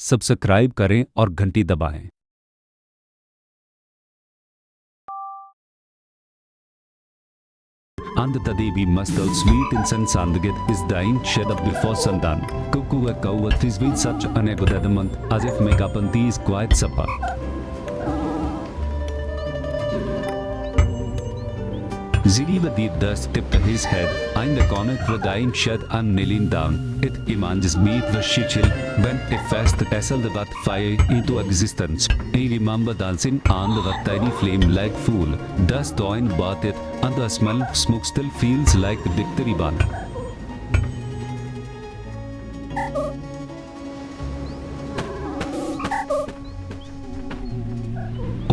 Subscribe करें और घंटी दबाएं। Andhatadevi Mastal sweet incense Andhagit is dying shed up before sundown. Kukuwa kauwa thisweet such an egodadamant as if Megapanti is quite supper. Ziriva deep dust tipped his head, eyeing the corner the dying shed and kneeling down. It emerges meet the shichil when a fast vessel that fire into existence. I remember dancing under the tiny flame like fool. Dust joined bath it, and the smell of smoke still feels like victory ball.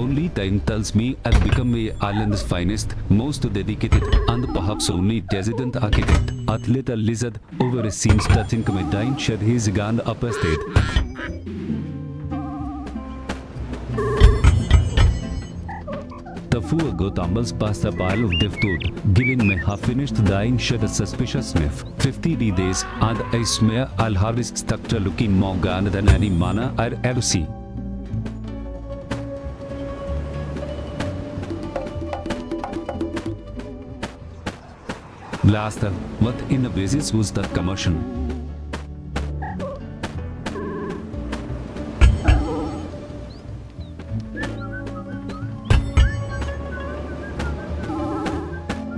Only time tells me I've become a island's finest, most dedicated, and perhaps only resident architect. Athlete a lizard over a seams touching my dying shed his gone up a state. The fool go tumbles past a pile of driftwood, giving my half-finished dying shed a suspicious sniff. 50 days, and I swear I'll have this structure looking more grand than any mana I'd ever see. Blaster, what in the basis was that commotion?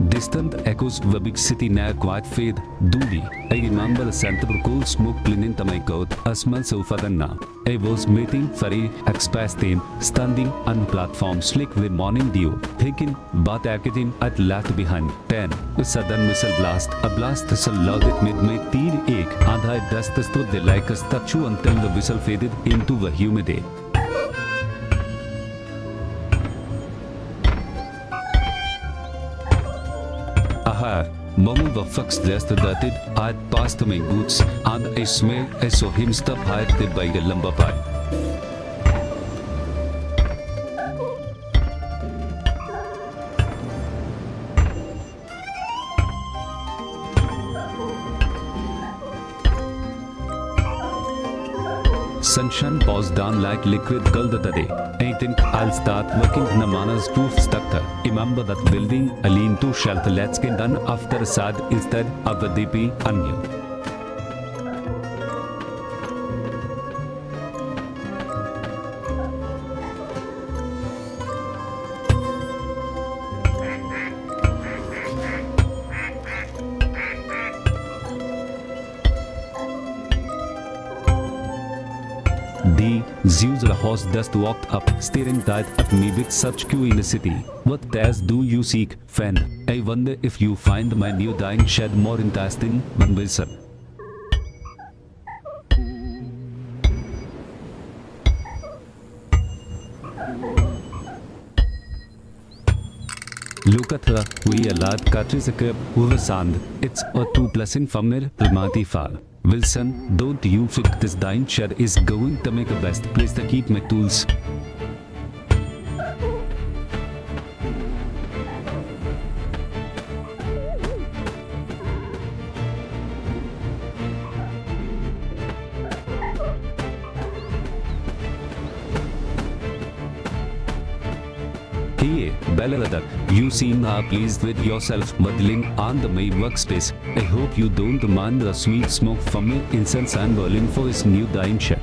Distant echoes of a big city near quite fade, duty. I remember the scent of cool smoke cleaning to my coat, a smell so than now. I was waiting for a express team, standing on platform slick with morning dew, thinking but acting at left behind. 10. A sudden whistle blast, a blast so loud it made my teeth ache, and I dust stood there like a statue until the whistle faded into the humidity. Aha, moment the fox just darted, I'd passed my boots, and I smelled I saw him stop high by a lumber pile. Sunshine pours down like liquid gold today. I think I'll start working Namana's roof structure. Remember that building a lean-to shelter let's get done after a sad instead of the DP onion. The Zeus the horse just walked up, staring tight at me with such queue in the city. What task do you seek, friend? I wonder if you find my new dying shed more interesting than Wilson. Look at her, we a lad catches a curb over sand. It's a two blessing from her primati far. Wilson, don't you think this dying shed is going to make a best place to keep my tools? Hey, Bellaradak, you seem pleased with yourself muddling on the main workspace. I hope you don't mind the sweet smoke from your incense and burning for his new dying shed.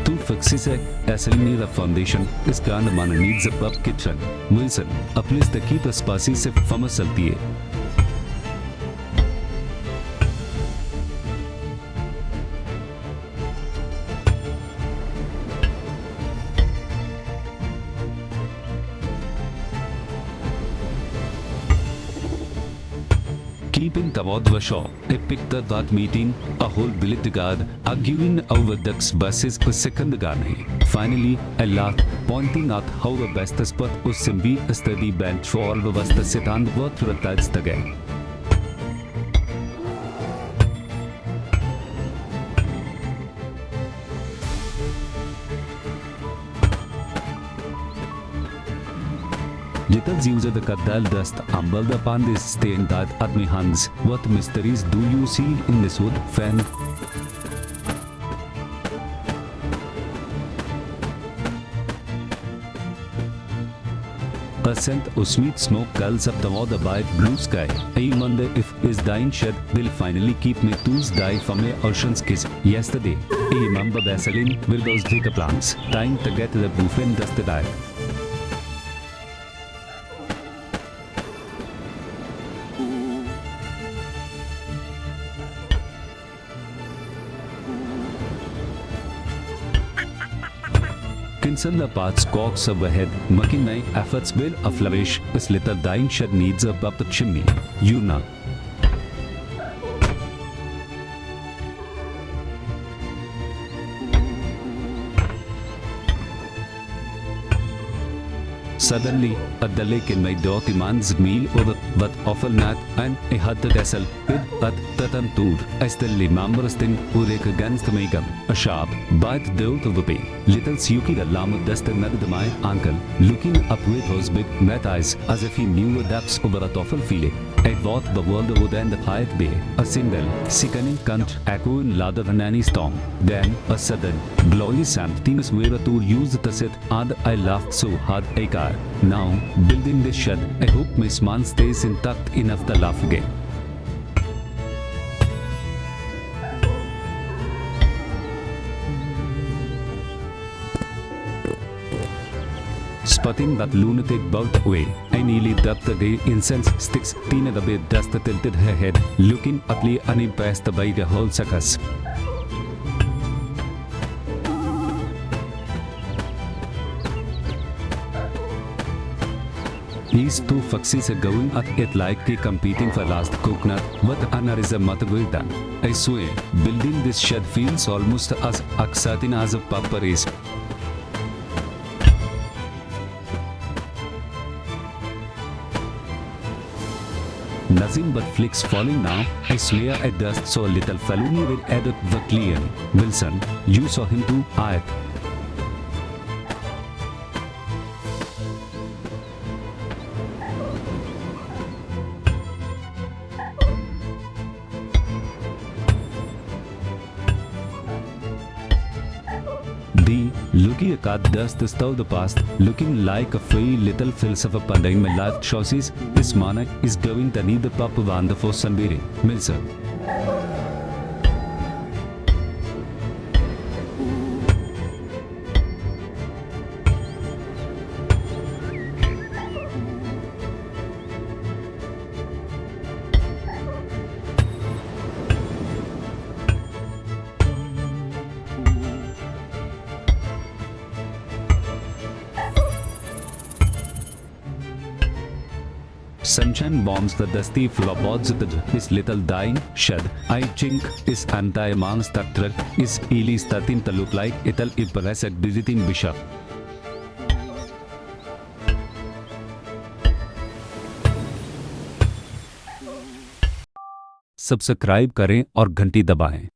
To fix it, asli need a foundation, this grand man needs a pub kitchen. Wilson, a place to keep a spicy sip from a salty. Keeping toward the shore, I picked up that meeting, a whole billet guard, arguing over ducks versus a second garni. Finally, I laughed, pointing out how the best spot was simply a steady bench for all of us to sit and work through the text again. Little used the kadal dust ambled upon this stain that at my hands. What mysteries do you see in this wood, fan? A scent of sweet smoke curls up toward the bright blue sky. I wonder if his dying shed will finally keep my tools die from my ocean's kiss yesterday. I remember Vaseline with those digger plants, trying to get the roof and dusted eye. Consider the paths cogs overhead, making my efforts will a flourish. This little dying shed needs up the chimney. You know. Suddenly, at the lake in my door demands meal over what awful nat and I had to wrestle with at Tatantur. I still remember a sting urek against my gum. A sharp bite dealt of the pain. Little Suki the llama dusted my uncle, looking up with those big red eyes as if he knew the depths of a awful feeling. I thought the world would end at Hyatt Bay. A single, sickening cunt echoing louder than any storm. Then, a sudden, glorious emptiness where a tool used to sit, and I laughed so hard I cried. Now, building this shed, I hope my smile stays intact enough to laugh again. Spotting that lunatic bolt away, I nearly ducked the incense sticks. Tina the bit dust tilted her head, looking utterly unimpressed by the whole circus. These two foxes are going at it like they competing for last coconut. What honor is a matagulda? I swear, building this shed feels almost as exciting as a papa race. Nothing but flicks falling now. I swear I just saw a little felony with Edward Vaclean. Wilson, you saw him too, Ayat. Looking at dust stole the past, looking like a free little philosopher pondering my life choices. This monarch is going to need the Papa Vanda for sunbathing. Milson. Sunshine warms the dusty floorboards of his little dying shed. I think his anti-man structure is really starting to look like it'll impress a visiting bishop. Subscribe करें और घंटी दबाएं।